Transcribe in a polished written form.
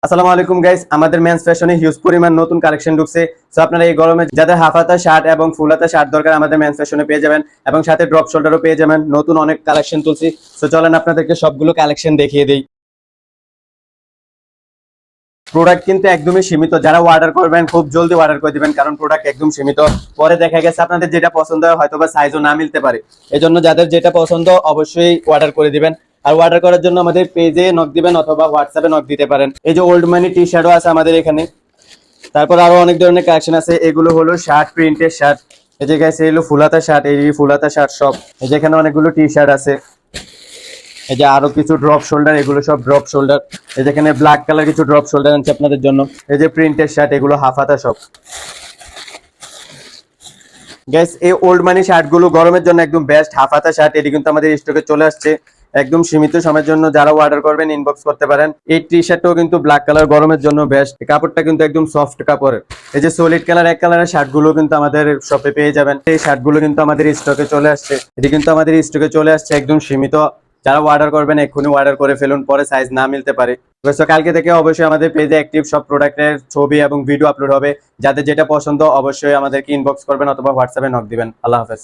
আসসালামু আলাইকুম গাইস, আমাদের মেন্স ফ্যাশনে হিউজ পরিমাণ নতুন কালেকশন ঢুকছে। সো আপনারা এই গরমে যাদের হাফ হাতা শার্ট এবং ফুল হাতা শার্ট দরকার আমাদের মেন্স ফ্যাশনে পেয়ে যাবেন, এবং সাথে ড্রপ শোল্ডারও পেয়ে যাবেন। নতুন অনেক কালেকশন তুলছি। সো চলেন আপনাদেরকে সবগুলো কালেকশন দেখিয়ে দিই। প্রোডাক্ট কিন্তু একদমই সীমিত, যারা অর্ডার করবেন খুব জলদি অর্ডার করে দিবেন, কারণ প্রোডাক্ট একদম সীমিত। পরে দেখা গেছে আপনাদের যেটা পছন্দ হয় হয়তো বা সাইজও না মিলতে পারে। এই জন্য যাদের যেটা পছন্দ অবশ্যই অর্ডার করে দিবেন। আর অর্ডার করার জন্য আমাদের পেজে নক দিবেন অথবা হোয়াটসঅ্যাপে নক দিতে পারেন। এই যে ওল্ড মানি টি শার্টও আছে আমাদের এখানে। তারপর আরো অনেক ধরনের কালেকশন আছে। এগুলো হলো শার্ট, প্রিন্টের শার্ট। এই যে গাইস এগুলো ফুলাতা শার্ট, এই ফুলাতা শার্ট সব। এই যে এখানে অনেকগুলো টি শার্ট আছে। এই যে আরো কিছু ড্রপ শোল্ডার, এগুলো সব ড্রপ শোল্ডার। এই যে এখানে ব্ল্যাক কালার কিছু ড্রপ শোল্ডার আছে আপনাদের জন্য। এই যে প্রিন্টের শার্ট, এগুলো হাফ হাতা সব। গাইস এই ওল্ড মানি শার্ট গুলো গরমের জন্য একদম বেস্ট। হাফ হাতা শার্ট এটি কিন্তু আমাদের স্টকে চলে আসছে একদম সীমিত সময়ের জন্য। যারা অর্ডার করবেন ইনবক্স করতে পারেন। এই টি শার্টটাও কিন্তু ব্ল্যাক কালার, গরমের জন্য বেস্ট। কাপড়টা কিন্তু একদম সফট কাপড়ের। এই যে সলিড কালার এক কালারের শার্ট গুলো কিন্তু আমাদের শপে পেয়ে যাবেন। এই শার্ট গুলো কিন্তু আমাদের স্টকে চলে আসছে। এটি কিন্তু আমাদের স্টকে চলে আসছে একদম সীমিত। যারা অর্ডার করবেন এক্ষুনি অর্ডার করে ফেলুন, পরে সাইজ না মিলতে পারে। তো কালকে থেকে অবশ্যই আমাদের পেজে অ্যাক্টিভ সব প্রোডাক্টের ছবি এবং ভিডিও আপলোড হবে। যাদের যেটা পছন্দ অবশ্যই আমাদেরকে ইনবক্স করবেন অথবা হোয়াটসঅ্যাপে নক দিবেন। আল্লাহ হাফেজ।